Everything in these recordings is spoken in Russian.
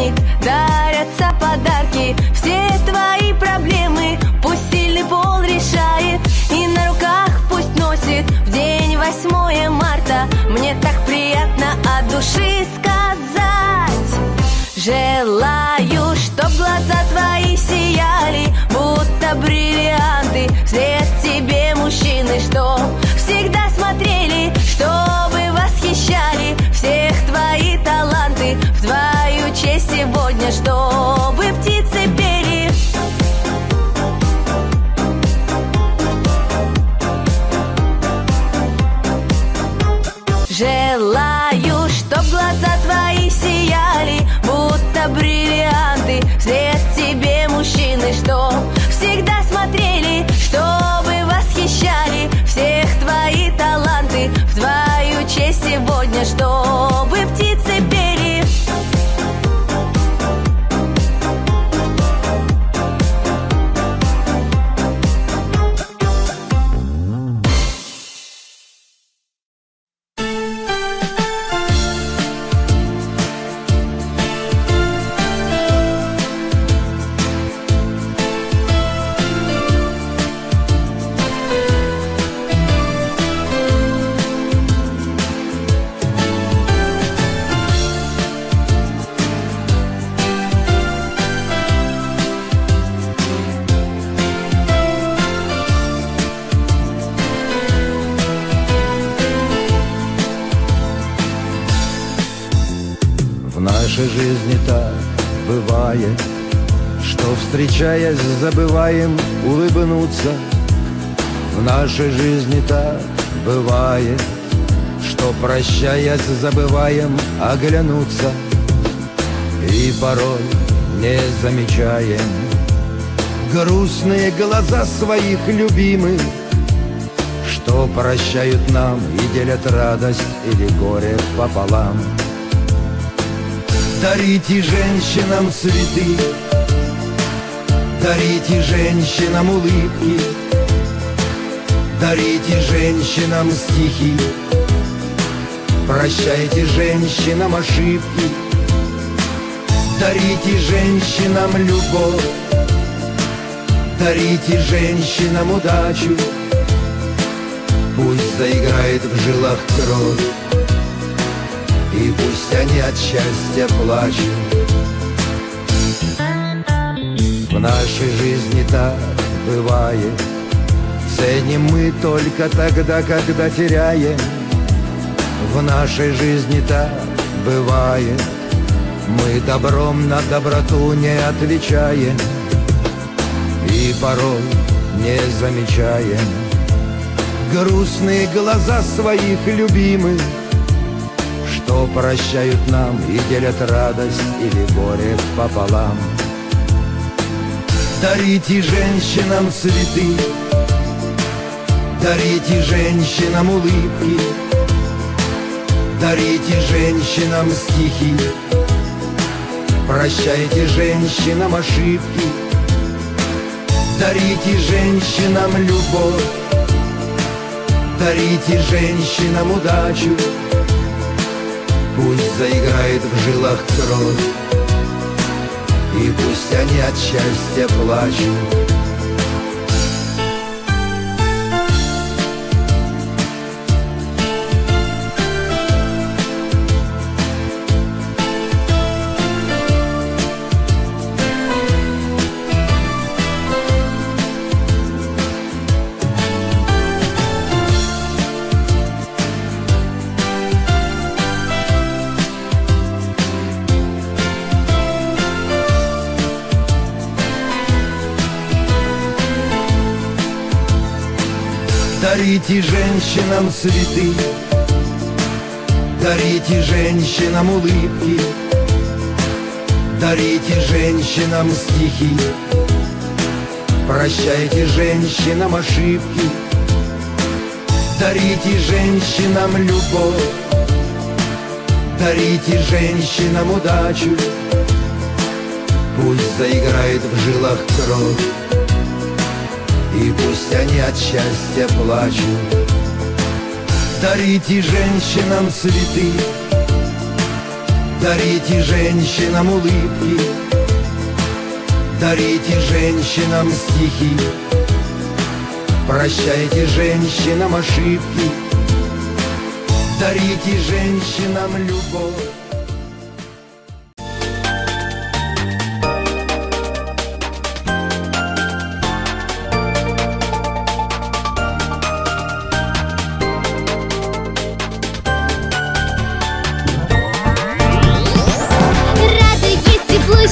звонит, дарятся подарки. Все твои проблемы пусть сильный пол решает, и на руках пусть носит в день 8 марта. Мне так приятно от души сказать: желаю, чтоб глаза твои сияли, будто бриллианты. Вслед тебе мужчины, что всегда смотрели, чтобы восхищали всех твои таланты. В твою честь сегодня, чтобы птицы пели. Желаю, чтоб глаза твои сияли, будто бриллианты. Вслед тебе мужчины, что всегда смотрели, чтобы восхищали всех твои таланты. В твою честь сегодня, чтобы птицы пели. В нашей жизни так бывает, что, встречаясь, забываем улыбнуться. В нашей жизни так бывает, что, прощаясь, забываем оглянуться. И порой не замечаем грустные глаза своих любимых, что прощают нам и делят радость или горе пополам. Дарите женщинам цветы, дарите женщинам улыбки, дарите женщинам стихи, прощайте женщинам ошибки, дарите женщинам любовь, дарите женщинам удачу. Пусть заиграет в жилах кровь, и пусть они от счастья плачут. В нашей жизни так бывает, ценим мы только тогда, когда теряем. В нашей жизни так бывает, мы добром на доброту не отвечаем. И порой не замечаем грустные глаза своих любимых, что прощают нам и делят радость или горе пополам. Дарите женщинам цветы, дарите женщинам улыбки, дарите женщинам стихи, прощайте женщинам ошибки, дарите женщинам любовь, дарите женщинам удачу. Пусть заиграет в жилах кровь, и пусть они от счастья плачут. Дарите женщинам цветы, дарите женщинам улыбки, дарите женщинам стихи, прощайте женщинам ошибки, дарите женщинам любовь, дарите женщинам удачу. Пусть заиграет в жилах кровь, и пусть они от счастья плачут. Дарите женщинам цветы, Дарите женщинам улыбки, дарите женщинам стихи, прощайте женщинам ошибки, дарите женщинам любовь.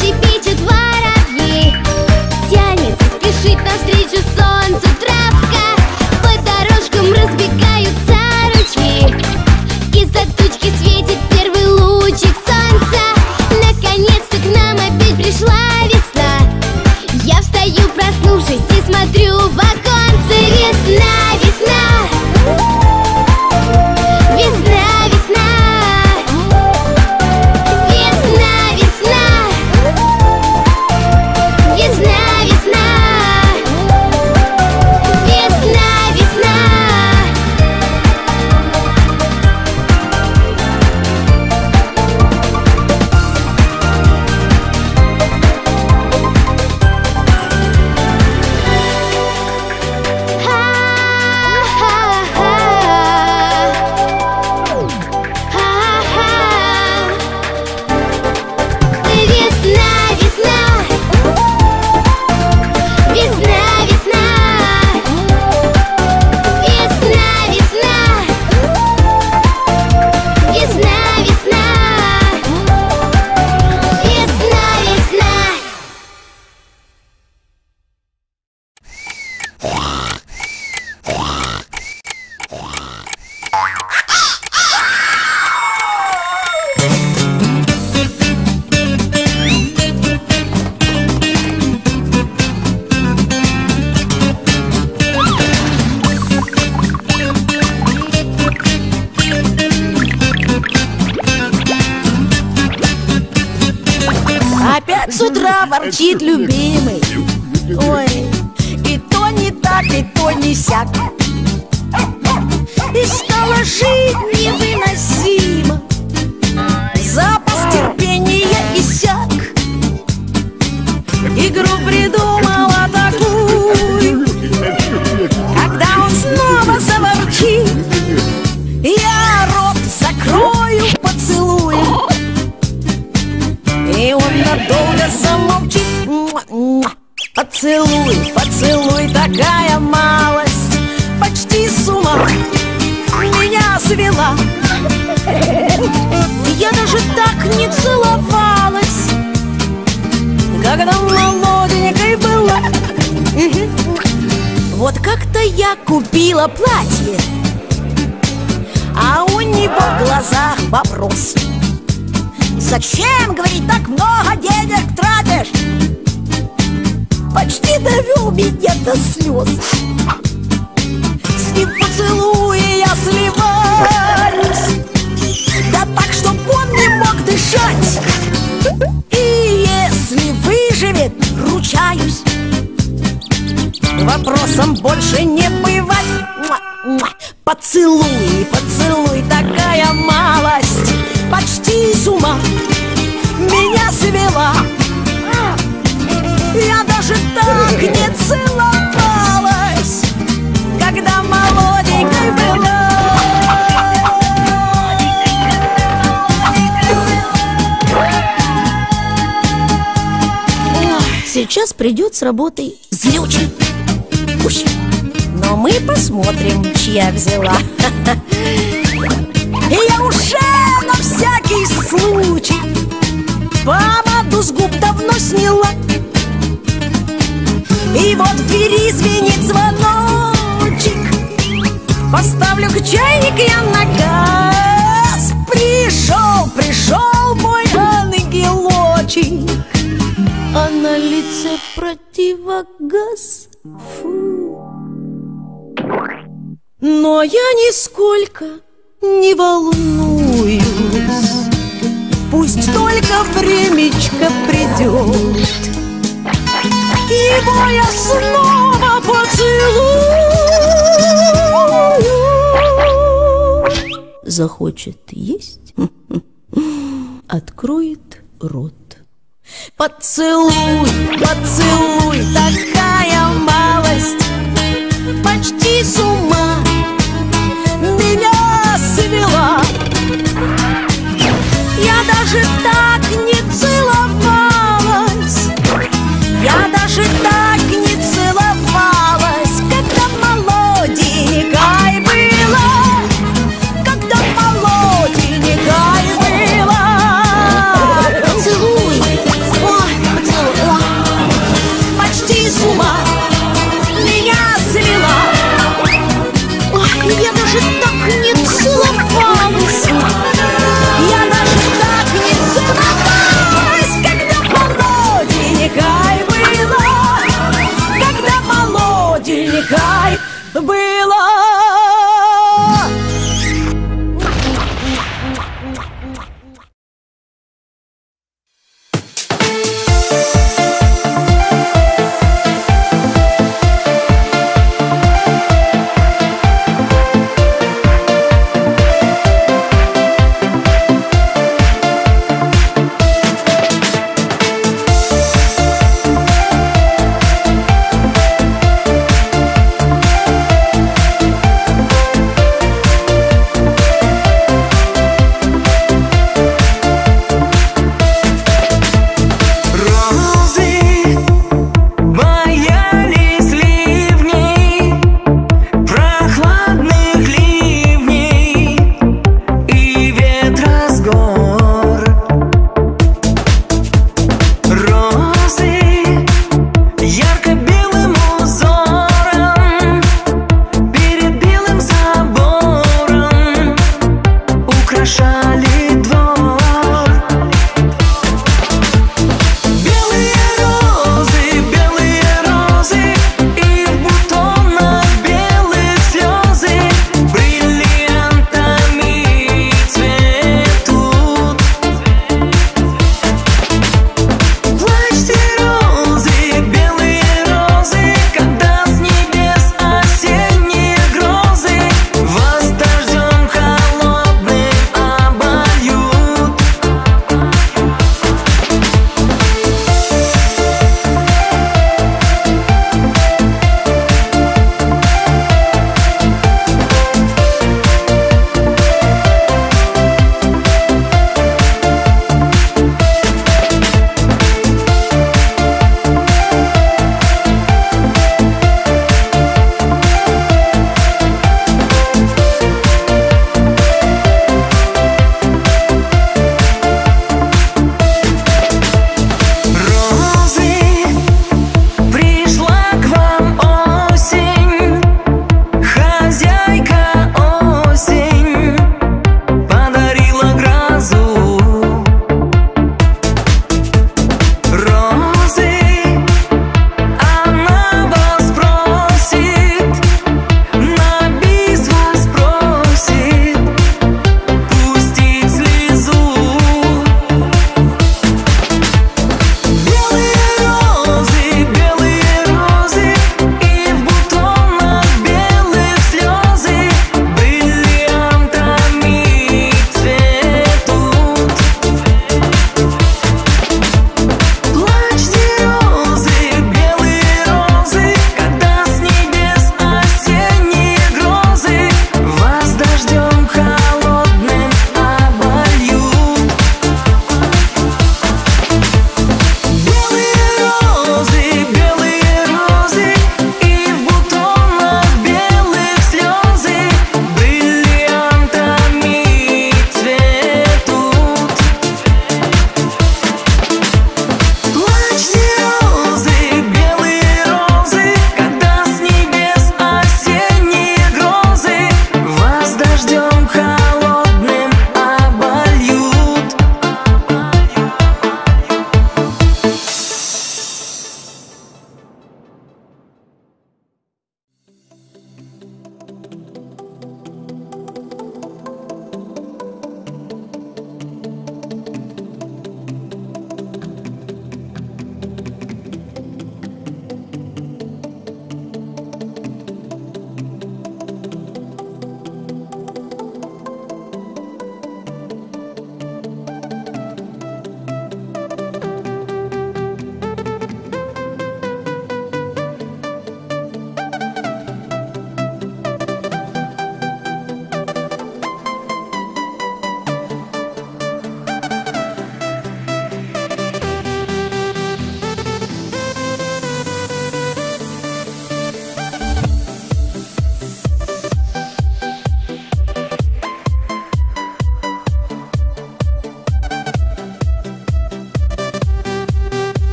Щебечет воробьи, тянется, спешит навстречу солнцу травка. По дорожкам разбегаются ручьи, из-за тучки светит первый лучик солнца. Наконец-то к нам опять пришла весна. Я встаю, проснувшись, и смотрю в оконце. Весна, весна, весна, весна. Опять с утра ворчит любимый. Ой, и то не так, и то не сяк. И стало жить невыносимо. Запас терпения иссяк. Игру придумала такую. Когда он снова заворчит, я рот закрою поцелуем, и он надолго замолчит. Поцелуй, поцелуй, такая малость, почти с ума меня свела. Я даже так не целовалась, когда молоденькой была. Вот как-то я купила платье, а у него в глазах вопрос: зачем, говорит, так много денег тратишь? Почти довел меня до слез. С ним поцелуи я сливаюсь, да так, чтоб он не мог дышать. И если выживет, ручаюсь, вопросом больше не бывать. Поцелуй, поцелуй, такая малость, почти с ума меня свела. Я даже так не целовалась, когда молоденькой была. Сейчас придет с работы злючий. Но мы посмотрим, чья взяла. И я уже на всякий случай помаду с губ давно сняла. И вот в двери звенит звоночек. Поставлю чайник я на газ. Пришел, пришел мой ангелочек, а на лице противогаз. Фу. Но я нисколько не волнуюсь. Пусть только времечко придет, его я снова поцелую. Захочет есть, откроет рот. Поцелуй, поцелуй, такая малость, почти с ума